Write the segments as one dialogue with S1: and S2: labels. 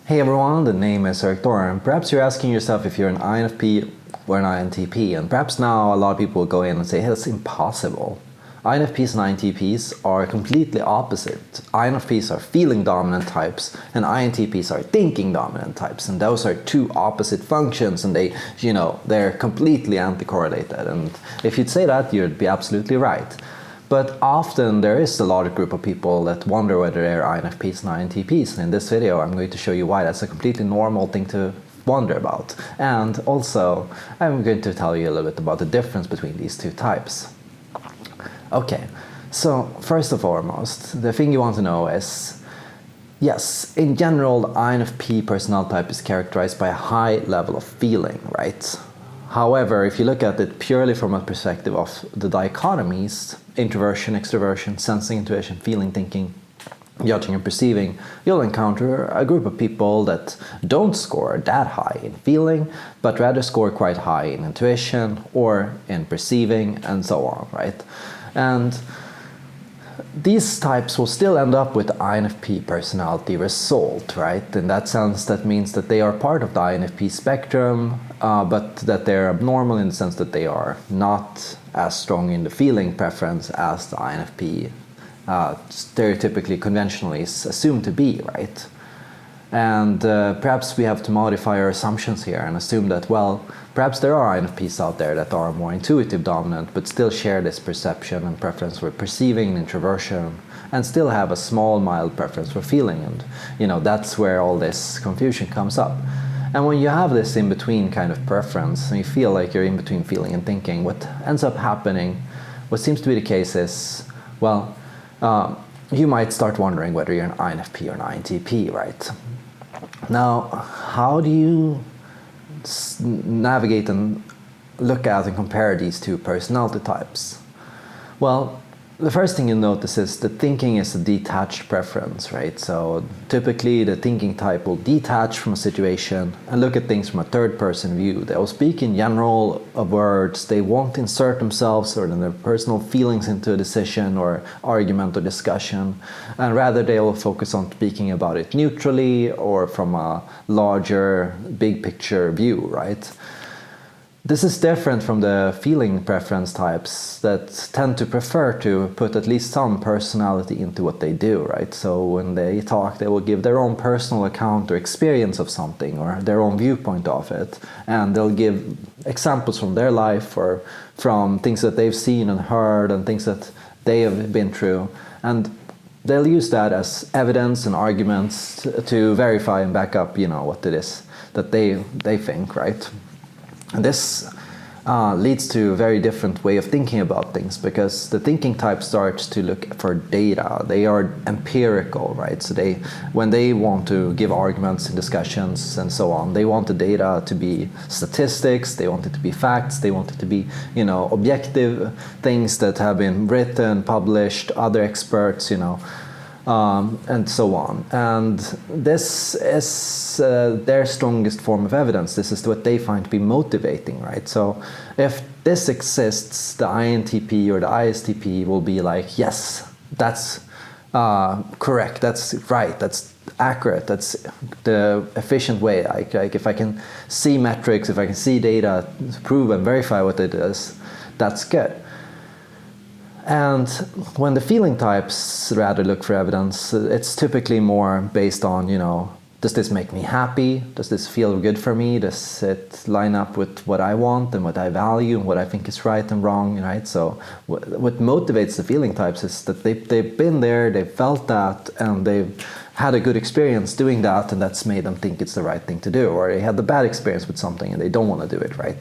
S1: Hey everyone, the name is Erik Thor, and perhaps you're asking yourself if you're an INFP or an INTP, and perhaps now a lot of people will go in and say, hey, that's impossible. INFPs and INTPs are completely opposite. INFPs are feeling dominant types, and INTPs are thinking dominant types, and those are two opposite functions, and they're completely anti-correlated. And if you'd say that, you'd be absolutely right. But often there is a large group of people that wonder whether they're INFPs and INTPs. And in this video, I'm going to show you why that's a completely normal thing to wonder about. And also, I'm going to tell you a little bit about the difference between these two types. Okay, so first and foremost, the thing you want to know is, yes, in general, the INFP personality type is characterized by a high level of feeling, right? However, if you look at it purely from a perspective of the dichotomies, introversion, extroversion, sensing, intuition, feeling, thinking, judging and perceiving, you'll encounter a group of people that don't score that high in feeling, but rather score quite high in intuition or in perceiving and so on, right? And these types will still end up with the INFP personality result, right? In that sense, that means that they are part of the INFP spectrum, but that they're abnormal in the sense that they are not as strong in the feeling preference as the INFP stereotypically, conventionally is assumed to be, right? And perhaps we have to modify our assumptions here and assume that, well, perhaps there are INFPs out there that are more intuitive dominant, but still share this perception and preference for perceiving and introversion, and still have a small, mild preference for feeling. And, that's where all this confusion comes up. And when you have this in-between kind of preference, and you feel like you're in between feeling and thinking, what ends up happening, what seems to be the case is, well, you might start wondering whether you're an INFP or an INTP, right? Now, how do you navigate and look at and compare these two personality types? Well, the first thing you'll notice is that thinking is a detached preference, right? So typically the thinking type will detach from a situation and look at things from a third-person view. They will speak in general words. They won't insert themselves or their personal feelings into a decision or argument or discussion, and rather they will focus on speaking about it neutrally or from a larger, big picture view, right? This is different from the feeling preference types that tend to prefer to put at least some personality into what they do, right? So when they talk, they will give their own personal account or experience of something or their own viewpoint of it. And they'll give examples from their life or from things that they've seen and heard and things that they have been through. And they'll use that as evidence and arguments to verify and back up, what it is that they think, right? And this leads to a very different way of thinking about things, because the thinking type starts to look for data. They are empirical, right? So when they want to give arguments and discussions and so on, they want the data to be statistics, they want it to be facts, they want it to be, objective things that have been written, published, other experts, and so on. And this is their strongest form of evidence. This is what they find to be motivating, right? So if this exists, the INTP or the ISTP will be like, yes, that's correct, that's right, that's accurate, that's the efficient way. Like if I can see metrics, if I can see data, prove and verify what it is, that's good. And when the feeling types rather look for evidence, it's typically more based on, does this make me happy? Does this feel good for me? Does it line up with what I want and what I value and what I think is right and wrong, right? So what motivates the feeling types is that they've been there, they've felt that, and they've had a good experience doing that, and that's made them think it's the right thing to do. Or they had the bad experience with something and they don't want to do it, right?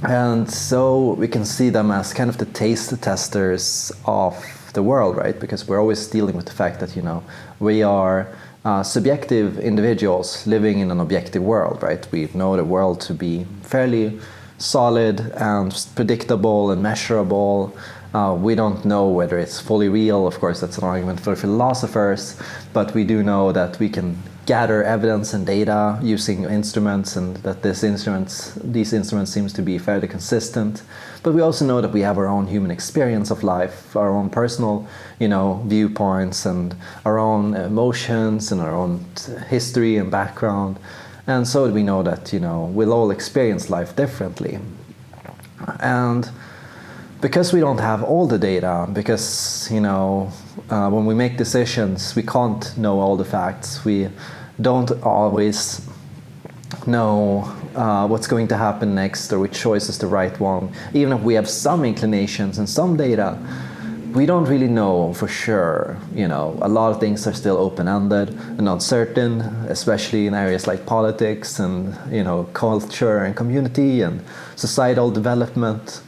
S1: And so we can see them as kind of the taste testers of the world, right? Because we're always dealing with the fact that, we are subjective individuals living in an objective world, right? We know the world to be fairly solid and predictable and measurable. We don't know whether it's fully real. Of course, that's an argument for philosophers, but we do know that we can gather evidence and data using instruments, and that these instruments seems to be fairly consistent. But we also know that we have our own human experience of life, our own personal, viewpoints, and our own emotions, and our own history and background. And so we know that, we'll all experience life differently. And because we don't have all the data, because, when we make decisions, we can't know all the facts. We don't always know what's going to happen next or which choice is the right one. Even if we have some inclinations and some data, we don't really know for sure. A lot of things are still open-ended and uncertain, especially in areas like politics and, culture and community and societal development.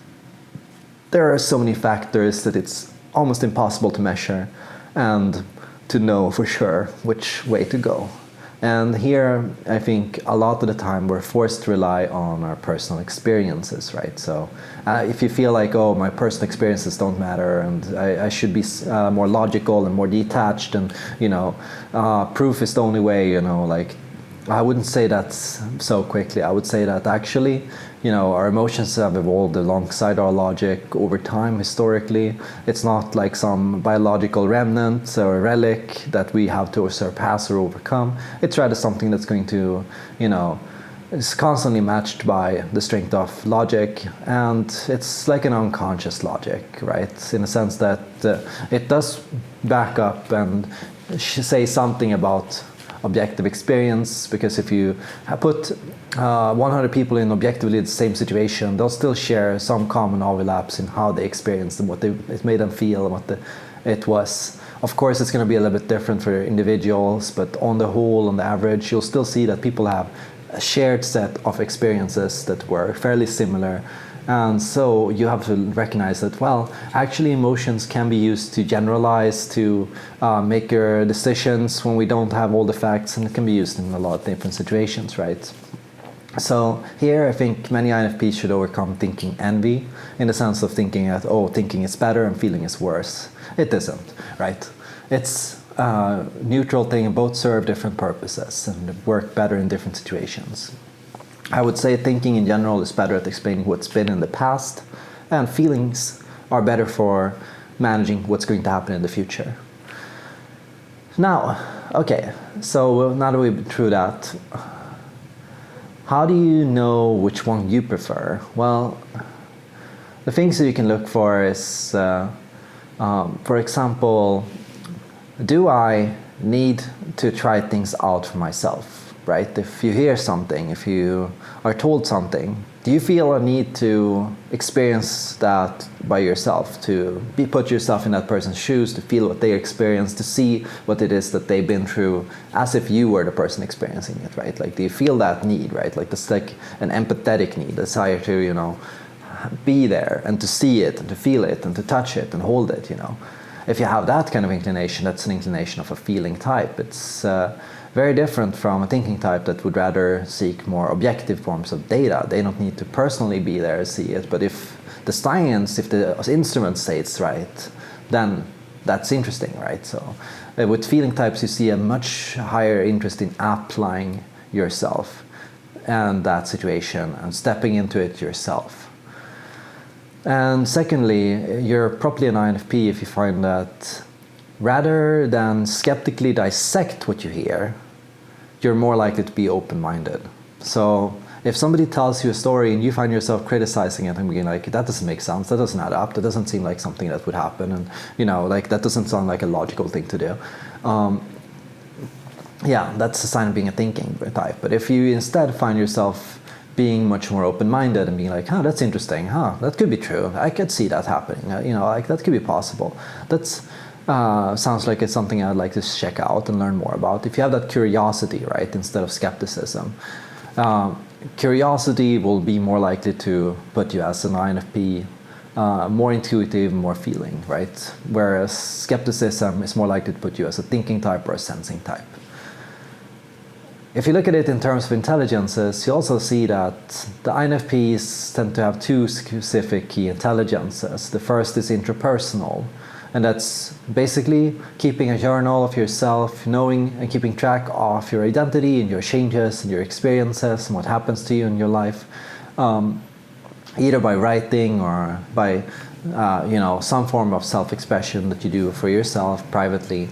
S1: There are so many factors that it's almost impossible to measure and to know for sure which way to go. And here, I think a lot of the time we're forced to rely on our personal experiences, right? So if you feel like, oh, my personal experiences don't matter and I should be more logical and more detached and, proof is the only way, I wouldn't say that so quickly. I would say that actually, our emotions have evolved alongside our logic over time, historically. It's not like some biological remnant or relic that we have to surpass or overcome. It's rather something that's going to, is constantly matched by the strength of logic, and it's like an unconscious logic, right? In a sense that it does back up and say something about objective experience, because if you put 100 people in objectively the same situation, they'll still share some common overlaps in how they experienced and what it made them feel and what it was. Of course, it's going to be a little bit different for individuals, but on the whole, on the average, you'll still see that people have a shared set of experiences that were fairly similar. And so you have to recognize that, well, actually emotions can be used to generalize, to make your decisions when we don't have all the facts, and it can be used in a lot of different situations, right? So here I think many INFPs should overcome thinking envy, in the sense of thinking that, oh, thinking is better and feeling is worse. It isn't, right? It's a neutral thing, and both serve different purposes and work better in different situations. I would say thinking in general is better at explaining what's been in the past, and feelings are better for managing what's going to happen in the future. Now, okay, so now that we've been through that, how do you know which one you prefer? Well, the things that you can look for is, for example, do I need to try things out for myself? Right? If you hear something, if you are told something, do you feel a need to experience that by yourself, to put yourself in that person's shoes, to feel what they experience, to see what it is that they've been through, as if you were the person experiencing it, right? Like, do you feel that need, right? Like, this like an empathetic need, desire to, be there and to see it and to feel it and to touch it and hold it, If you have that kind of inclination, that's an inclination of a feeling type. It's very different from a thinking type that would rather seek more objective forms of data. They don't need to personally be there to see it, but if the science, if the instruments say it's right, then that's interesting, right? So with feeling types, you see a much higher interest in applying yourself and that situation and stepping into it yourself. And secondly, you're probably an INFP if you find that rather than skeptically dissect what you hear, you're more likely to be open-minded. So if somebody tells you a story and you find yourself criticizing it and being like, that doesn't make sense, that doesn't add up, that doesn't seem like something that would happen, and that doesn't sound like a logical thing to do. Yeah, that's a sign of being a thinking type. But if you instead find yourself being much more open-minded and being like, that's interesting, that could be true, I could see that happening, that could be possible. That's sounds like it's something I'd like to check out and learn more about. If you have that curiosity, right, instead of skepticism, curiosity will be more likely to put you as an INFP more intuitive, more feeling, right? Whereas skepticism is more likely to put you as a thinking type or a sensing type. If you look at it in terms of intelligences, you also see that the INFPs tend to have two specific key intelligences. The first is interpersonal, And that's basically keeping a journal of yourself, knowing and keeping track of your identity and your changes and your experiences and what happens to you in your life, either by writing or by some form of self-expression that you do for yourself privately,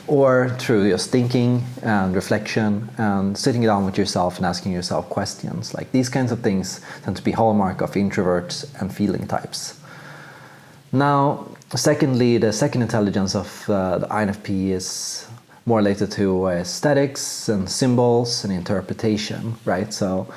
S1: or through just thinking and reflection and sitting down with yourself and asking yourself questions. Like, these kinds of things tend to be hallmark of introverts and feeling types. Now, secondly, the second intelligence of the INFP is more related to aesthetics and symbols and interpretation, right? So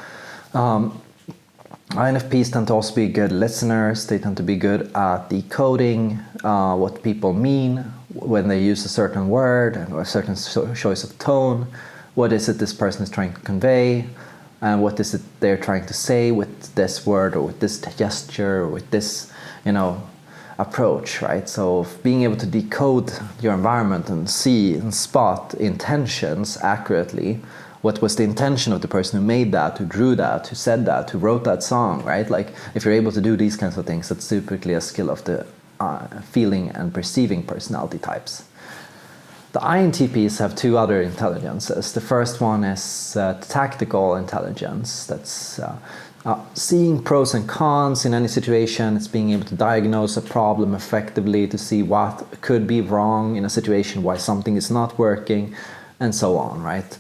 S1: INFPs tend to also be good listeners. They tend to be good at decoding what people mean when they use a certain word or a certain choice of tone. What is it this person is trying to convey, and what is it they're trying to say with this word or with this gesture or with this, approach, right? So being able to decode your environment and see and spot intentions accurately. What was the intention of the person who made that, who drew that, who said that, who wrote that song, right? Like, if you're able to do these kinds of things, that's typically a skill of the feeling and perceiving personality types. The INTPs have two other intelligences. The first one is tactical intelligence. That's seeing pros and cons in any situation. It's being able to diagnose a problem effectively, to see what could be wrong in a situation, why something is not working, and so on, right?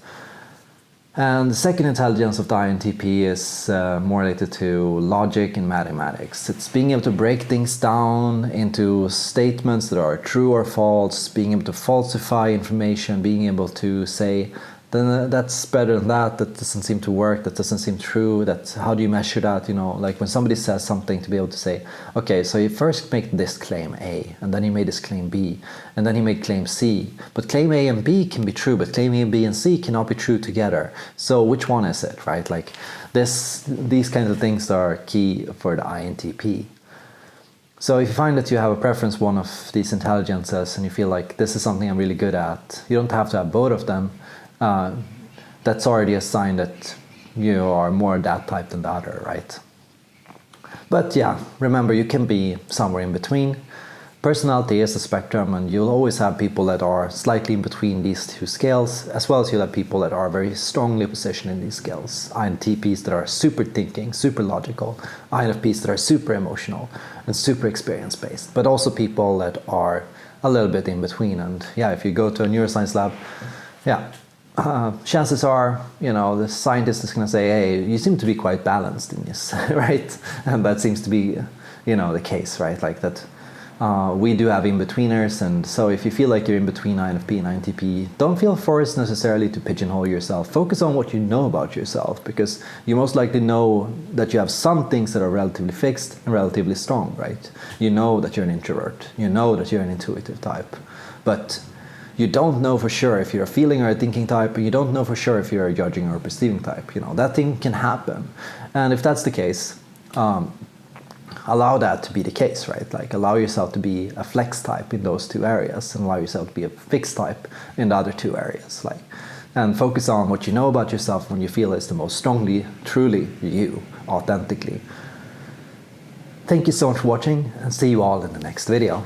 S1: And the second intelligence of the INTP is more related to logic and mathematics. It's being able to break things down into statements that are true or false, being able to falsify information, being able to say, then that's better than that doesn't seem to work, that doesn't seem true, how do you measure that, like when somebody says something, to be able to say, okay, so you first make this claim A, and then you made this claim B, and then you made claim C, but claim A and B can be true, but claim A, B, and C cannot be true together, so which one is it, right? Like, these kinds of things are key for the INTP. So if you find that you have a preference one of these intelligences, and you feel like this is something I'm really good at, you don't have to have both of them. That's already a sign that you are more that type than the other, right? But yeah, remember, you can be somewhere in between. Personality is a spectrum, and you'll always have people that are slightly in between these two scales, as well as you'll have people that are very strongly positioned in these scales. INTPs that are super thinking, super logical, INFPs that are super emotional and super experience-based, but also people that are a little bit in between. And yeah, if you go to a neuroscience lab, chances are, the scientist is going to say, hey, you seem to be quite balanced in this, right? And that seems to be, the case, right? Like that, we do have in-betweeners, and so if you feel like you're in between INFP and INTP, don't feel forced necessarily to pigeonhole yourself. Focus on what you know about yourself, because you most likely know that you have some things that are relatively fixed and relatively strong, right? You know that you're an introvert. You know that you're an intuitive type. But you don't know for sure if you're a feeling or a thinking type, or you don't know for sure if you're a judging or a perceiving type. That thing can happen. And if that's the case, allow that to be the case, right? Like, allow yourself to be a flex type in those two areas, and allow yourself to be a fixed type in the other two areas. And focus on what you know about yourself when you feel is the most strongly, truly you, authentically. Thank you so much for watching, and see you all in the next video.